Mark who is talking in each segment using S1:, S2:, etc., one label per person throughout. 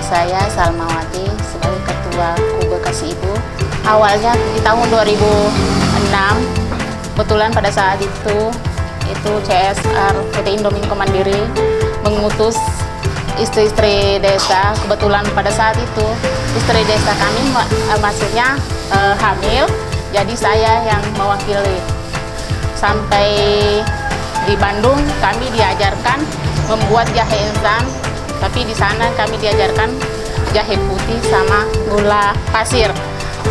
S1: saya Salmawati sebagai Ketua Kube Kasih Ibu. Awalnya di tahun 2006, kebetulan pada saat itu CSR PT Indominco Mandiri mengutus istri-istri desa. Kebetulan pada saat itu istri desa kami maksudnya hamil, jadi saya yang mewakili. Sampai di Bandung kami diajarkan membuat jahe instan, tapi di sana kami diajarkan jahe putih sama gula pasir.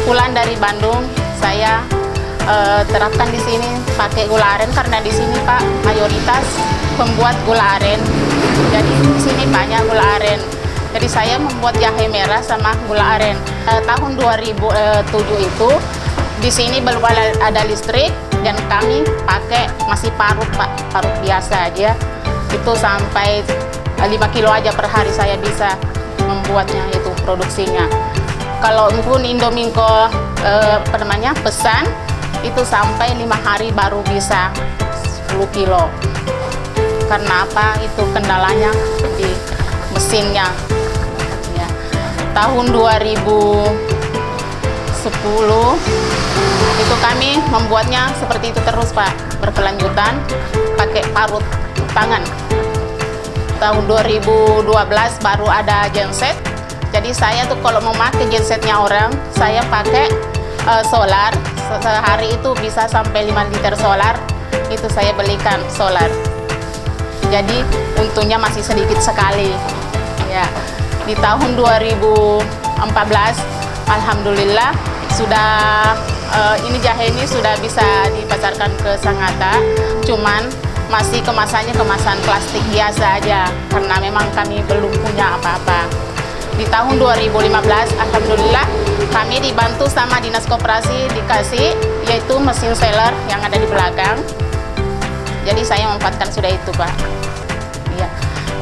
S1: Pulang dari Bandung saya terapkan di sini pakai gula aren karena di sini Pak mayoritas pembuat gula aren. Jadi di sini banyak gula aren. Jadi saya membuat jahe merah sama gula aren. Tahun 2007 itu di sini belum ada listrik dan kami pakai masih parut Pak, parut biasa aja. Itu sampai 5 kilo aja per hari saya bisa membuatnya, itu produksinya. Kalau pun Indominco pesan itu sampai 5 hari baru bisa 10 kilo. Karena apa? Itu kendalanya di mesinnya. Ya. Tahun 2010 itu kami membuatnya seperti itu terus Pak, berkelanjutan pakai parut tangan. Tahun 2012 baru ada genset. Jadi saya tuh kalau mau pakai gensetnya orang, saya pakai solar. Sehari itu bisa sampai 5 liter solar, itu saya belikan solar. Jadi untungnya masih sedikit sekali. Ya, di tahun 2014 alhamdulillah sudah ini jahe ini sudah bisa dipasarkan ke Sangatta, cuman masih kemasannya kemasan plastik biasa aja karena memang kami belum punya apa-apa. Di tahun 2015 alhamdulillah kami dibantu sama Dinas Koperasi dikasih yaitu mesin seller yang ada di belakang. Jadi saya memanfaatkan sudah itu Pak. Iya.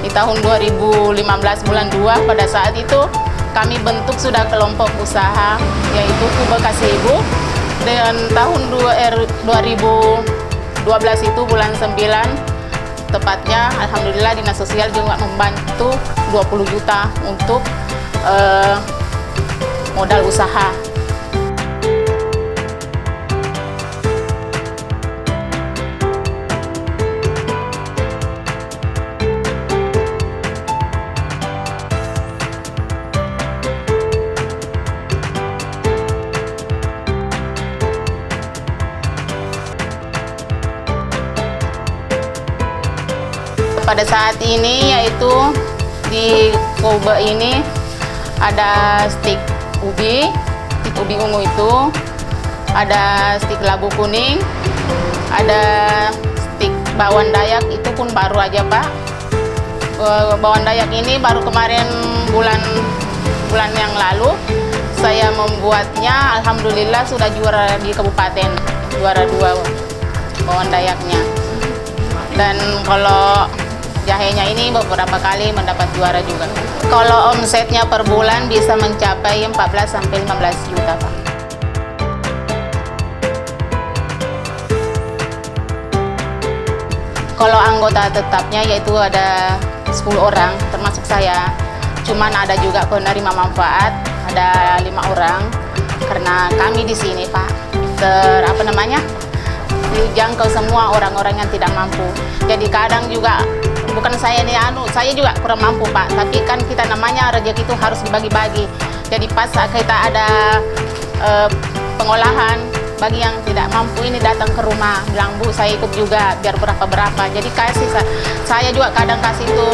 S1: Di tahun 2015 bulan 2 pada saat itu kami bentuk sudah kelompok usaha yaitu Kube Kasih Ibu. Dan tahun 2012 itu bulan 9 tepatnya alhamdulillah Dinas Sosial juga membantu 20 juta untuk modal usaha. Pada saat ini yaitu di Kube ini ada stik ubi ungu itu, ada stik labu kuning, ada stik bawang dayak itu pun baru aja Pak. Bawang dayak ini baru kemarin bulan yang lalu saya membuatnya, alhamdulillah sudah juara di kabupaten, juara 2 bawang dayaknya. Dan kalau jahenya ini beberapa kali mendapat juara juga. Kalau omsetnya per bulan bisa mencapai 14 sampai 15 juta, Pak. Kalau anggota tetapnya yaitu ada 10 orang termasuk saya. Cuman ada juga penerima manfaat, ada 5 orang. Karena kami di sini, Pak, dijangkau semua orang-orang yang tidak mampu. Jadi kadang juga bukan saya nih saya juga kurang mampu Pak, tapi kan kita namanya rezeki itu harus dibagi-bagi. Jadi pas kita ada pengolahan bagi yang tidak mampu ini datang ke rumah bilang Bu saya ikut juga biar berapa. Jadi kasih saya juga kadang kasih itu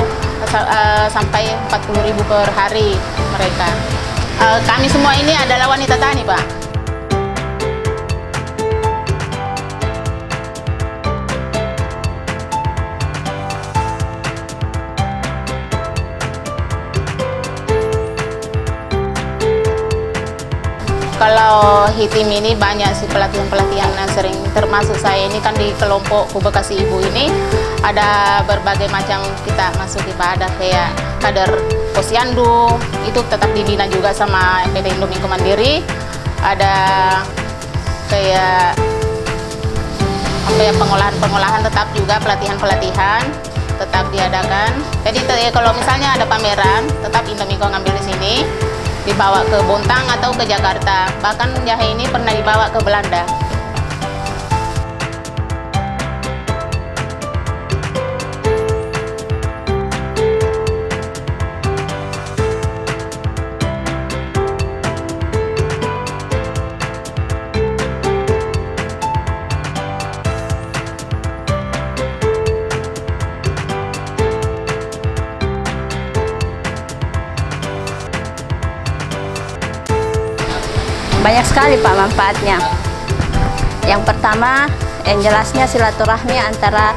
S1: sampai 40.000 per hari mereka. Kami semua ini adalah wanita tani Pak. Kalau Hitim ini banyak sih pelatihan-pelatihan yang sering, termasuk saya ini kan di kelompok Kube Kasih Ibu ini ada berbagai macam kita masuk ibadah kayak kader posyandu itu tetap dibina juga sama PT Indominco Mandiri. Ada kayak pengolahan tetap juga pelatihan-pelatihan. tetap diadakan. Jadi kalau misalnya ada pameran, tetap Indominco ngambil di sini, dibawa ke Bontang atau ke Jakarta. Bahkan jahe ini pernah dibawa ke Belanda.
S2: Banyak sekali Pak manfaatnya. Yang pertama, yang jelasnya silaturahmi antara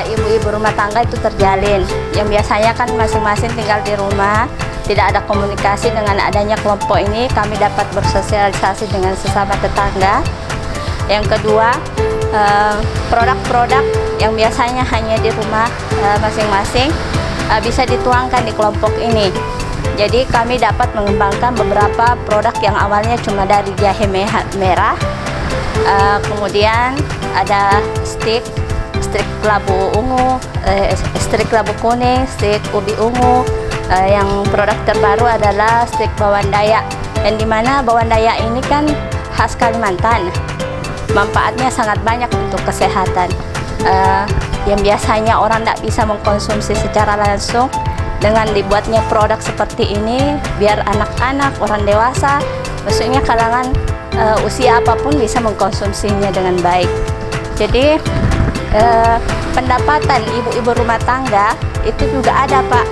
S2: ibu-ibu rumah tangga itu terjalin. Yang biasanya kan masing-masing tinggal di rumah, tidak ada komunikasi. Dengan adanya kelompok ini, kami dapat bersosialisasi dengan sesama tetangga. Yang kedua, produk-produk yang biasanya hanya di rumah masing-masing bisa dituangkan di kelompok ini. Jadi kami dapat mengembangkan beberapa produk yang awalnya cuma dari jahe merah, kemudian ada stik labu ungu, stik labu kuning, stik ubi ungu. Yang produk terbaru adalah stik bawang dayak, yang dimana bawang dayak ini kan khas Kalimantan. Manfaatnya sangat banyak untuk kesehatan. Yang biasanya orang tidak bisa mengkonsumsi secara langsung, dengan dibuatnya produk seperti ini, biar anak-anak, orang dewasa, maksudnya kalangan usia apapun bisa mengkonsumsinya dengan baik. Jadi pendapatan ibu-ibu rumah tangga itu juga ada Pak,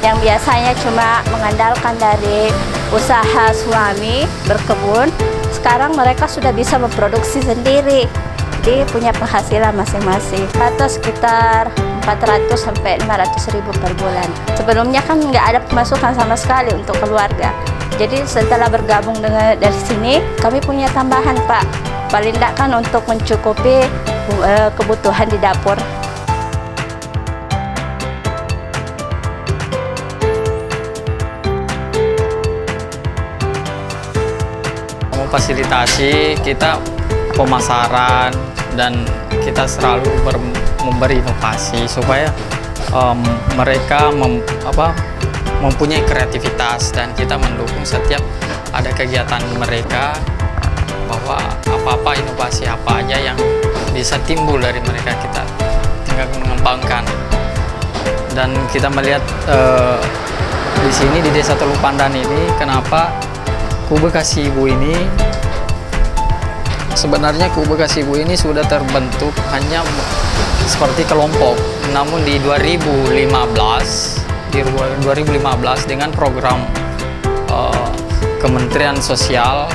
S2: yang biasanya cuma mengandalkan dari usaha suami berkebun, sekarang mereka sudah bisa memproduksi sendiri. Jadi punya penghasilan masing-masing atau sekitar 400 sampai 500 ribu per bulan. Sebelumnya kan nggak ada pemasukan sama sekali untuk keluarga. Jadi setelah bergabung dari sini, kami punya tambahan Pak. Paling tidak kan untuk mencukupi kebutuhan di dapur.
S3: Memfasilitasi kita pemasaran, dan kita selalu memberi inovasi supaya mereka mempunyai kreativitas, dan kita mendukung setiap ada kegiatan mereka, bahwa apa-apa inovasi apa aja yang bisa timbul dari mereka kita tinggal mengembangkan. Dan kita melihat di sini di Desa Teluk Pandan ini, kenapa Kube Kasih Ibu ini, sebenarnya Kube Kasih Ibu ini sudah terbentuk hanya seperti kelompok, namun di 2015 dengan program Kementerian Sosial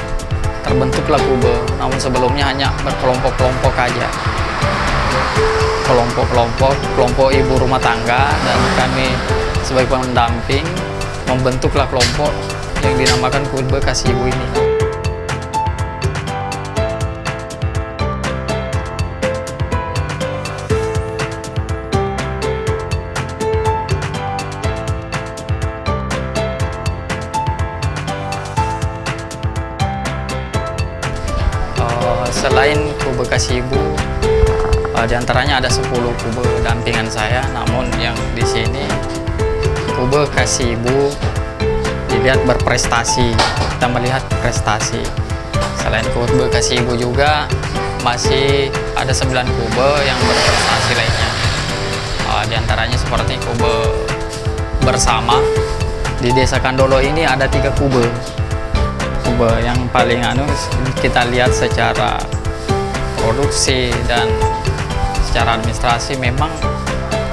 S3: terbentuklah Kube. Namun sebelumnya hanya berkelompok-kelompok aja, kelompok ibu rumah tangga, dan kami sebagai pendamping membentuklah kelompok yang dinamakan Kube Kasih Ibu ini. Selain Kube Kasih Ibu, diantaranya ada 10 kube dampingan saya, namun yang di sini Kube Kasih Ibu dilihat berprestasi, kita melihat prestasi. Selain Kube Kasih Ibu juga masih ada 9 kube yang berprestasi lainnya. Diantaranya seperti kube bersama. Di Desa Kandolo ini ada 3 kube. Yang paling kita lihat secara produksi dan secara administrasi, memang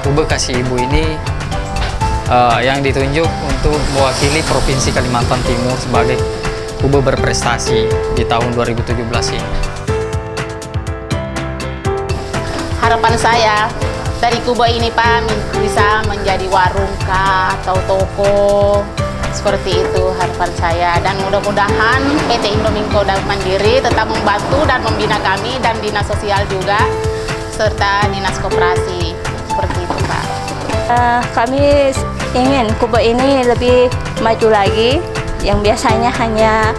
S3: Kube Kasih Ibu ini yang ditunjuk untuk mewakili Provinsi Kalimantan Timur sebagai kube berprestasi di tahun 2017 ini.
S1: Harapan saya dari kube ini Pak bisa menjadi warung kah atau toko. Seperti itu harapan saya, dan mudah-mudahan PT Indominco Mandiri tetap membantu dan membina kami, dan dinas sosial juga serta dinas koperasi. Seperti itu Pak.
S2: Kami ingin kube ini lebih maju lagi, yang biasanya hanya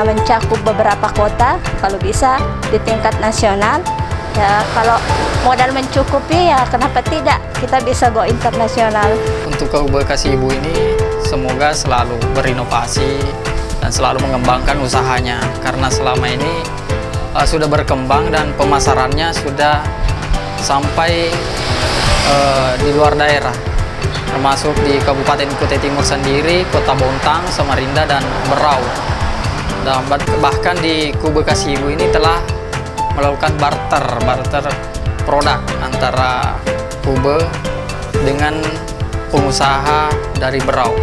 S2: mencakup beberapa kota, kalau bisa di tingkat nasional. Ya kalau modal mencukupi ya kenapa tidak, kita bisa go internasional.
S3: Untuk Kube Kasih Ibu ini semoga selalu berinovasi dan selalu mengembangkan usahanya, karena selama ini sudah berkembang dan pemasarannya sudah sampai di luar daerah, termasuk di Kabupaten Kutai Timur sendiri, Kota Bontang, Samarinda, dan Berau. Dan bahkan di Kube Kasih Ibu ini telah melakukan barter produk antara Kube dengan pengusaha dari Berau.